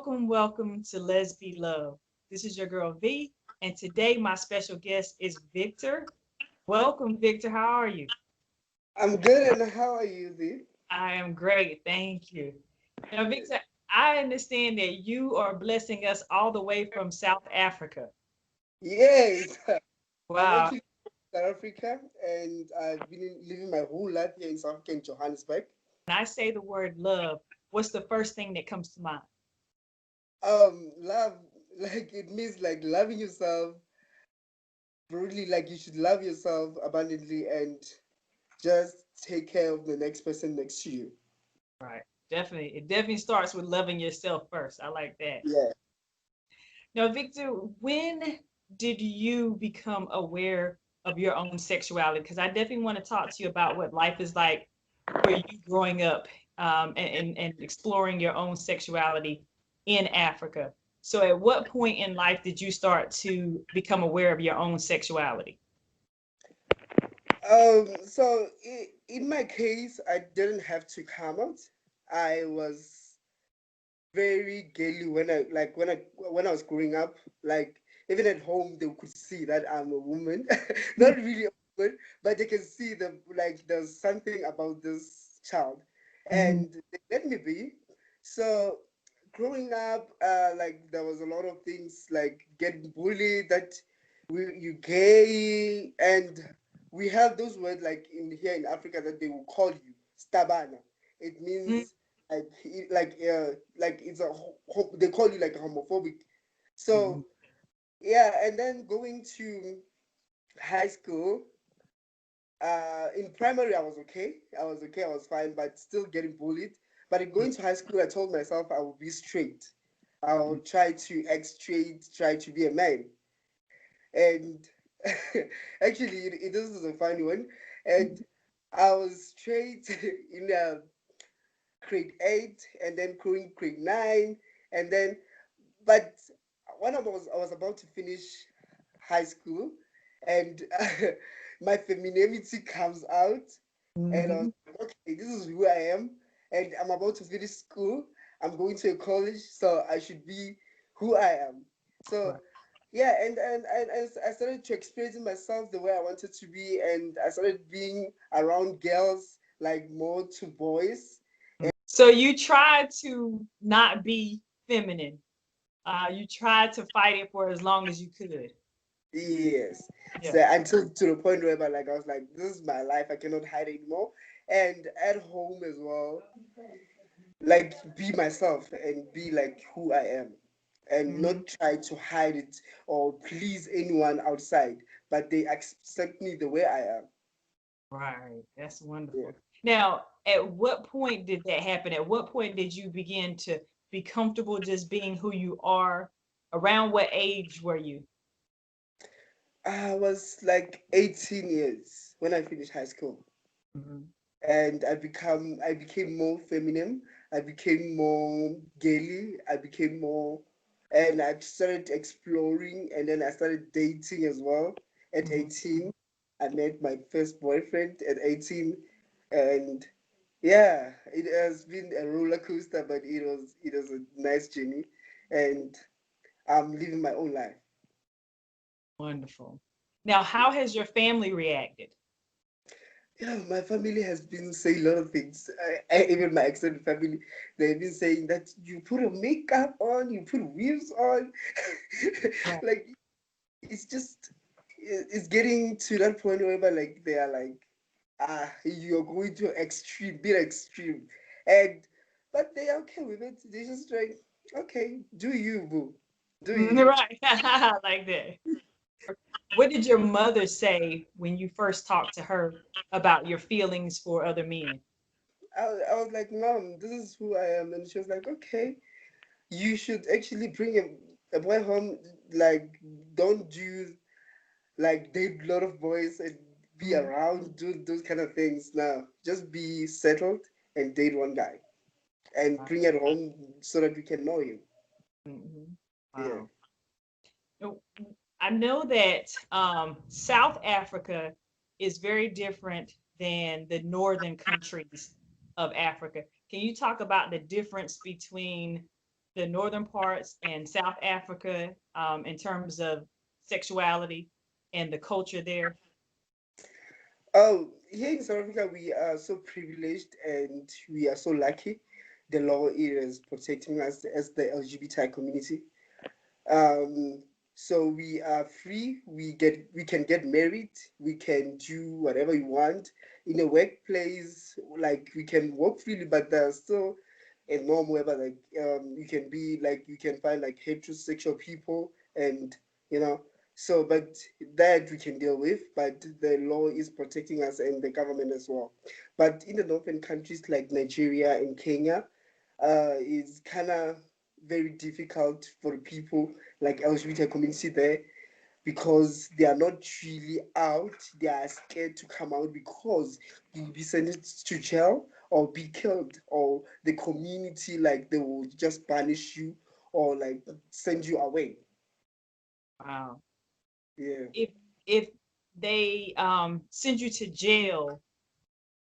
welcome to Let's Be Love. This is your girl V, and today my special guest is Victor. Welcome, Victor. How are you? I'm good, and how are you, Z? I am great, thank you. Now, Victor, I understand that you are blessing us all the way from South Africa. Yes, I'm Wow. actually from South Africa, and I've been living my whole life here in South Africa, in Johannesburg. When I say the word love, what's the first thing that comes to mind? Love, like it means like loving yourself brutally, like you should love yourself abundantly and just take care of the next person next to you. Right. Definitely. It definitely starts with loving yourself first. I like that. Yeah. Now, Victor, when did you become aware of your own sexuality? Because I definitely want to talk to you about what life is like for you growing up and exploring your own sexuality in Africa. So, at what point in life did you start to become aware of your own sexuality? In my case, I didn't have to come out. I was very girly when I was growing up. Like even at home, they could see that I'm a woman, not really a woman, but they can see the like there's something about this child, Mhm. and they let me be. So growing up, like there was a lot of things like getting bullied that you gay, and we have those words like in here in Africa that they will call you stabana. It means like it's they call you like homophobic. Mhm. So yeah, and then going to high school, in primary I was okay, I was fine, but still getting bullied. But in going to high school, I told myself I will be straight. I'll try to act straight, try to be a man. And actually this is a funny one. And I was straight in grade 8, and then going grade 9, and then but when I was about to finish high school, and my femininity comes out, and I was Mhm. like, okay, this is who I am, and I'm about to finish school. I'm going to a college, so I should be who I am. So Right. yeah, and I started to experiencing myself the way I wanted to be, and I started being around girls like more to boys. So you tried to not be feminine. You tried to fight it for as long as you could. Yes. Yeah. So until to the point where like I was like, this is my life. I cannot hide anymore. And at home as well, like be myself and be like who I am, and Mhm. not try to hide it or please anyone outside, but they accept me the way I am. Right. That's Yeah. wonderful. Now, at what point did that happen? At what point did you begin to be comfortable just being who you are? Around what age were you? I was like 18 years when I finished high school, Mhm. and I became more feminine. I became more gaily. I became more, and I started exploring, and then I started dating as well. At Mhm. 18, I met my first boyfriend at 18, and yeah, it has been a roller coaster, but it was a nice journey, and I'm living my own life. Wonderful. Now, how has your family reacted? Yeah, my family has been saying a lot of things. Even my extended family, they've been saying that you put a makeup on, you put weaves on. Right. Like it's just it's getting to that point where like they are like, you're going to extreme, be extreme, and but they are okay with it. They just like, okay, do you, boo, do you? Right. Like that. What did your mother say when you first talked to her about your feelings for other men? I was like, Mom, this is who I am, and she was like, okay, you should actually bring a boy home. Like, don't do like date a lot of boys and be Mhm. around, do those kind of things. Now, just be settled and date one guy and Right. bring it home so that we can know him. Mhm. Yeah. Wow. Now, I know that South Africa is very different than the northern countries of Africa. Can you talk about the difference between the northern parts and South Africa in terms of sexuality and the culture there? Oh, here in South Africa, we are so privileged and we are so lucky. The law is protecting us as the LGBTI community. Um, so we are free. We can get married. We can do whatever we want in a workplace. Like we can work freely, but there's still a norm whereby like you can be like you can find like heterosexual people and you know so but that we can deal with, but the law is protecting us and the government as well. But in the northern countries like Nigeria and Kenya, is kind of very difficult for people like LGBT community there because they are not really out. They are scared to come out because you'll be sentenced to jail or be killed, or the community like they will just banish you or like send you away. Wow. Yeah. If they send you to jail,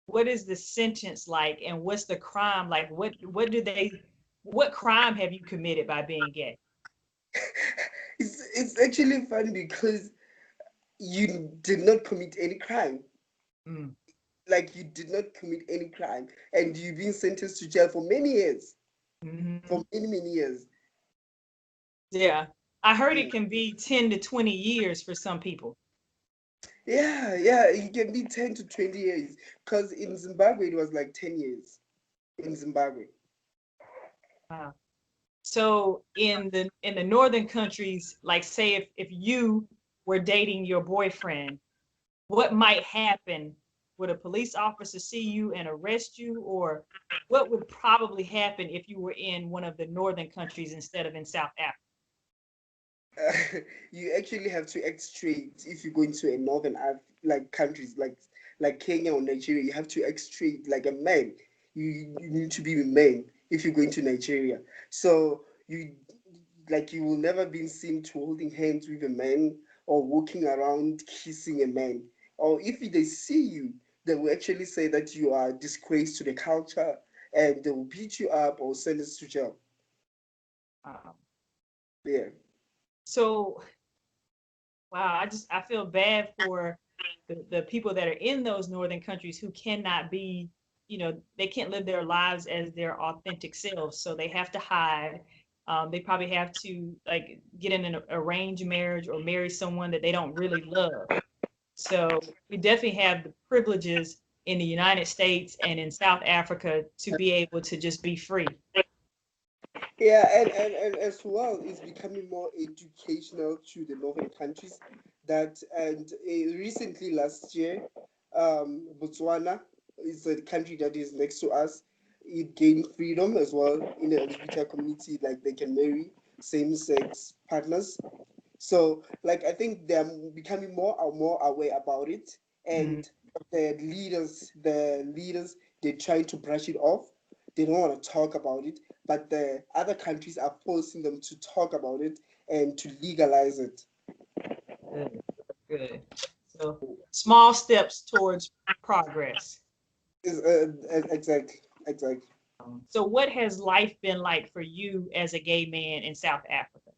what is the sentence like, and what's the crime like? What crime have you committed by being gay? It's actually fun because you did not commit any crime. Mm. Like you did not commit any crime and you've been sentenced to jail for many years. Hmm. For many years. Yeah, I heard it Mm. can be 10 to 20 years for some people. Yeah, it can be 10 to 20 years. Because in Zimbabwe, it was like 10 years in Zimbabwe. Wow. So in the northern countries, like say if you were dating your boyfriend, what might happen? Would a police officer see you and arrest you, or what would probably happen if you were in one of the northern countries instead of in South Africa? You actually have to act straight if you go into a like countries like Kenya or Nigeria. You have to act straight like a man. You need to be a man if you go into Nigeria. So you will never be seen to holding hands with a man or walking around kissing a man. Or if they see you, they will actually say that you are a disgrace to the culture and they will beat you up or send us to jail. Um, Yeah. so wow, I feel bad for the people that are in those northern countries who cannot be, they can't live their lives as their authentic selves. So they have to hide. They probably have to like get in an arranged marriage or marry someone that they don't really love. So we definitely have the privileges in the United States and in South Africa to be able to just be free. Yeah, and as well, it's becoming more educational to the northern countries. That and recently last year, Botswana is a country that is next to us. It gained freedom as well in the LGBT community, like they can marry same-sex partners. So, like, I think they're becoming more and more aware about it, Mm. and the leaders, they're trying to brush it off. They don't want to talk about it, but the other countries are forcing them to talk about it and to legalize it. Good, good. So small steps towards progress. Exactly, exactly. So what has life been like for you as a gay man in South Africa?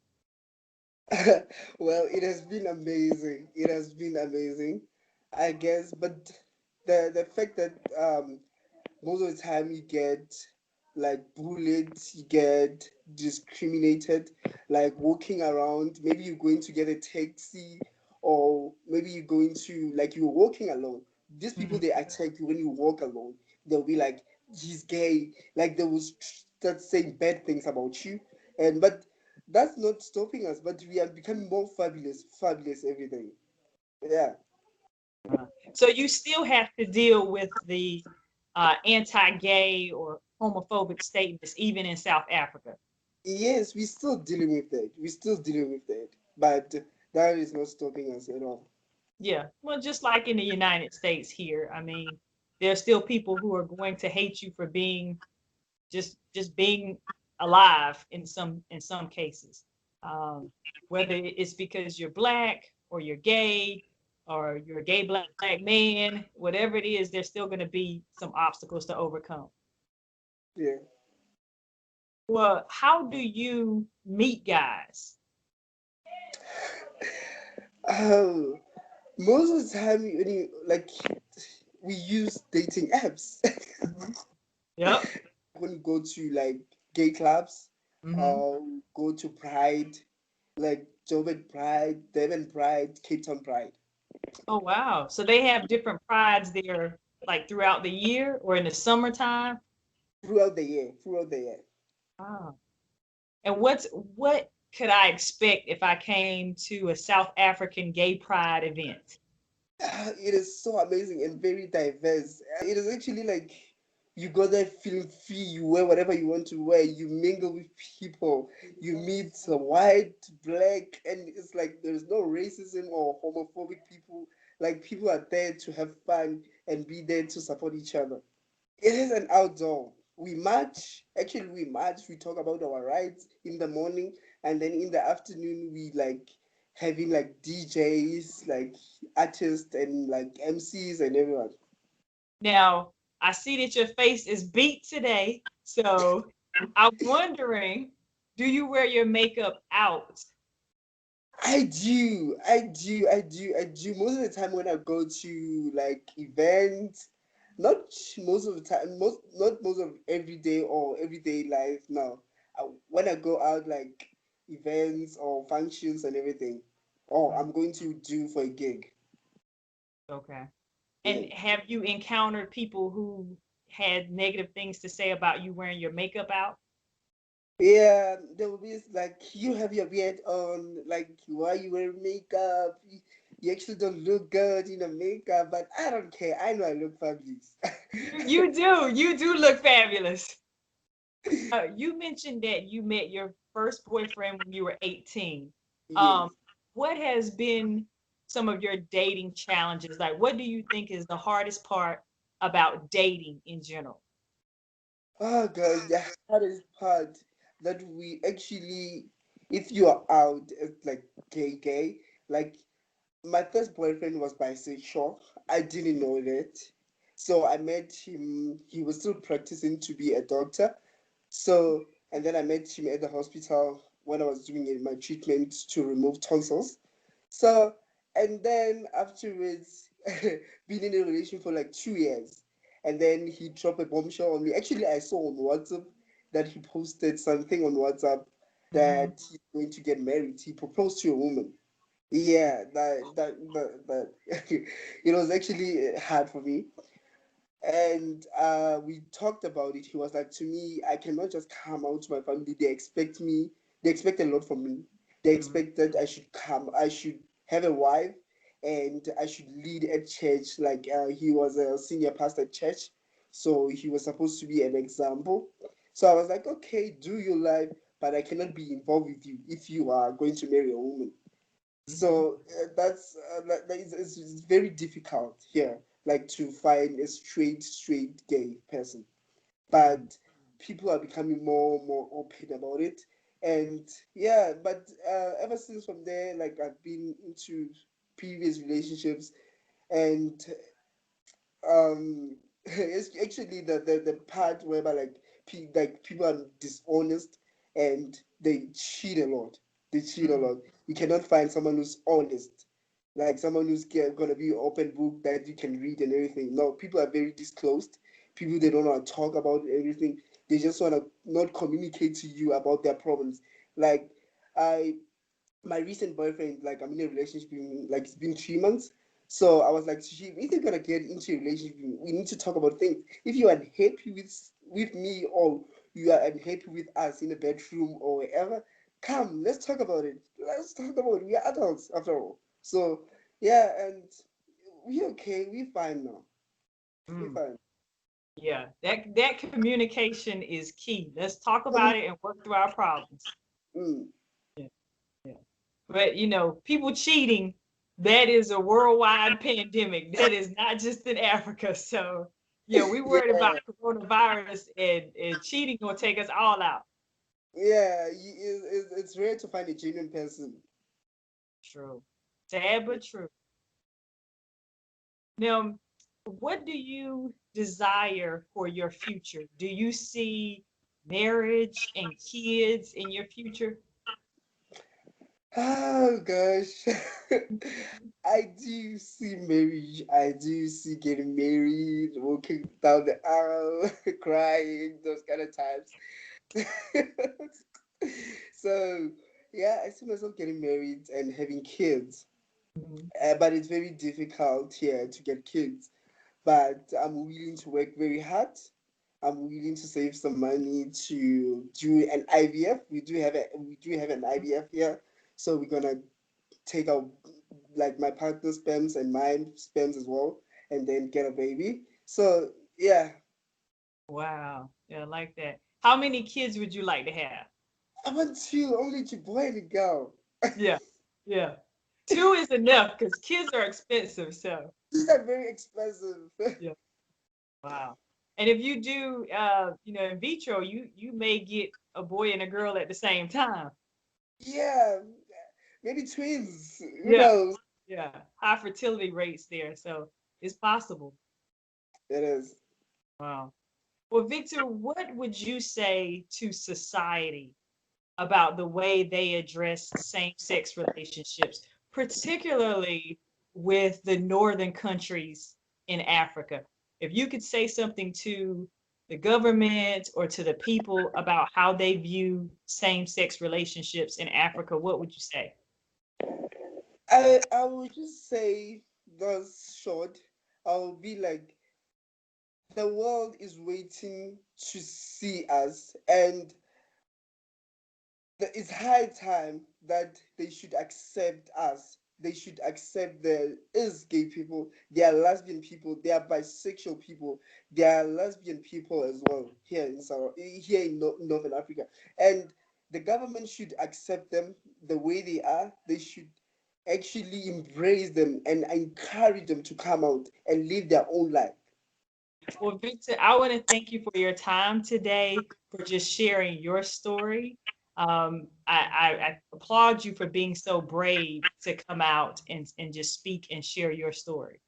Well, it has been amazing. It has been amazing, I guess. But the fact that most of the time you get like bullied, you get discriminated, like walking around. Maybe you're going to get a taxi, or maybe you're going to like you're walking alone. These people Mhm. they attack you when you walk alone. They'll be like, he's gay. Like they will start saying bad things about you, and but that's not stopping us. But we are becoming more fabulous, fabulous every day. Yeah. So you still have to deal with the anti-gay or homophobic statements even in South Africa. Yes, we're still dealing with that. We're still dealing with that. But that is not stopping us at all. Yeah, well, just like in the United States here, I mean, there's still people who are going to hate you for being just being alive in some cases. Um, Whether it's because you're black or you're gay or you're a gay black man, whatever it is, there's still going to be some obstacles to overcome. Yeah. Well, how do you meet guys? Oh, most of the time, when you like, we use dating apps. Mhm. Yep. When you go to like gay clubs, Hmm. or go to Pride, like Joburg Pride, Devon Pride, Cape Town Pride, Oh, wow. So they have different prides there, like throughout the year or in the summertime? throughout the year, throughout the year. Wow. And what could I expect if I came to a South African gay pride event? It is so amazing and very diverse. It is actually like you go there feeling free. You wear whatever you want to wear. You mingle with people. You meet white, black, and it's like there's no racism or homophobic people. Like people are there to have fun and be there to support each other. It is an outdoor. We march. Actually, we march. We talk about our rights in the morning, and then in the afternoon, we like having like DJs, like artists, and like MCs and everyone. Now, I see that your face is beat today, so I'm wondering, do you wear your makeup out? I do. Most of the time when I go to like events, not most of the time, not most of every day or everyday life. No, when I go out like events or functions and everything, or Mm. I'm going to do for a gig. Okay. Yeah. And have you encountered people who had negative things to say about you wearing your makeup out? Yeah, there will be like you have your beard on, like why you wear makeup? You actually don't look good in the makeup, but I don't care. I know I look fabulous. You do look fabulous. You mentioned that you met your first boyfriend when you were 18. Yes. Um, what has been some of your dating challenges? Like, what do you think is the hardest part about dating in general? Oh God, the hardest part that we actually, if you are out as like gay, like my first boyfriend was bisexual. I didn't know that. So I met him, he was still practicing to be a doctor. So, and then I met him at the hospital when I was doing my treatment to remove tonsils. So, and then afterwards, been in a relationship for like 2 years. And then he dropped a bombshell on me. Actually, I saw on WhatsApp that he posted something on WhatsApp Mhm. that he's going to get married. He proposed to a woman. Yeah, that it was actually hard for me. And we talked about it. He was like, to me, I cannot just come out to my family. They expect me, they expect a lot from me. They Mhm. expect that I should come, I should have a wife, and I should lead a church. Like he was a senior pastor at church, so he was supposed to be an example. So I was like, okay, do your life, but I cannot be involved with you if you are going to marry a woman. Mhm. So that's it's very difficult here, like to find a straight gay person. Mhm. But people are becoming more and more open about it, and yeah. But ever since from there, like I've been into previous relationships, and it's actually the part whereby like like people are dishonest and they cheat a lot. They cheat a Mhm. lot. You cannot find someone who's honest, like someone who's gonna be open book that you can read and everything. No, people are very disclosed. People, they don't want to talk about everything. They just want to not communicate to you about their problems. Like I my recent boyfriend, like I'm in a relationship with him, like it's been 3 months. So I was like, "She, if you're gonna get into a relationship, we need to talk about things. If you are unhappy with me or you are unhappy with us in the bedroom or wherever, come, let's talk about it. Let's talk about it. We are adults after all. So yeah, and we okay, we fine now. We Mm. fine. Yeah, that communication is key. Let's talk Um, about it and work through our problems. mm, Yeah, yeah. But people cheating, that is a worldwide pandemic. That is not just in Africa. So yeah, we worried about yeah, coronavirus and cheating gonna take us all out. yeah. It's rare to find a genuine person. True. Sad but true. Now, what do you desire for your future? Do you see marriage and kids in your future? Oh gosh. I do see marriage. I do see getting married, walking down the aisle, crying, those kind of times. So yeah, I see myself getting married and having kids. Mhm. But it's very difficult here to get kids. But I'm willing to work very hard. I'm willing to save some money to do an IVF. We do have an IVF here, so we're gonna take out like my partner's sperms and mine sperms as well, and then get a baby. So yeah, Wow. Yeah, I like that. How many kids would you like to have? I want two, only two, boy and a girl. Yeah. Yeah. Two is enough because kids are expensive. So, These are very expensive. yeah. Wow. And if you do, in vitro, you may get a boy and a girl at the same time. Yeah, maybe twins. Who Yeah. knows? Yeah. High fertility rates there. So it's possible. It is. Wow. Well, Victor, what would you say to society about the way they address same-sex relationships, particularly with the northern countries in Africa? If you could say something to the government or to the people about how they view same-sex relationships in Africa, what would you say? I would just say thus short. I'll be like, the world is waiting to see us, and it's high time that they should accept us. They should accept there is gay people, there are lesbian people, there are bisexual people, there are lesbian people as well here in Northern Africa, and the government should accept them the way they are. They should actually embrace them and encourage them to come out and live their own life. Well, Victor, I want to thank you for your time today, for just sharing your story. I applaud you for being so brave to come out and just speak and share your story.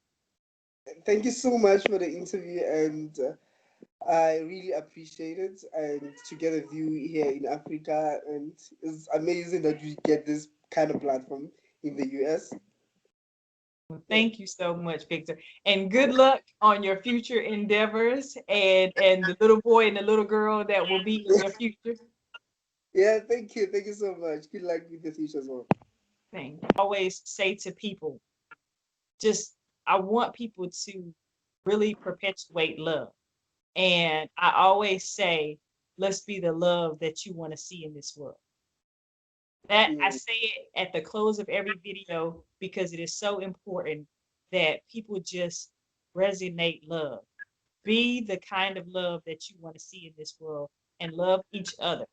Thank you so much for the interview, and I really appreciate it. And together with you here in Africa, and it's amazing that we get this kind of platform in the US. Well, Yeah, thank you so much, Victor, and good luck on your future endeavors and the little boy and the little girl that will be in your future. yeah. Thank you so much. Good luck with the future as well. Thing. I always say to people, just I want people to really perpetuate love. And I always say, let's be the love that you want to see in this world. That I Mm, say it at the close of every video because it is so important that people just resonate love. Be the kind of love that you want to see in this world and love each other.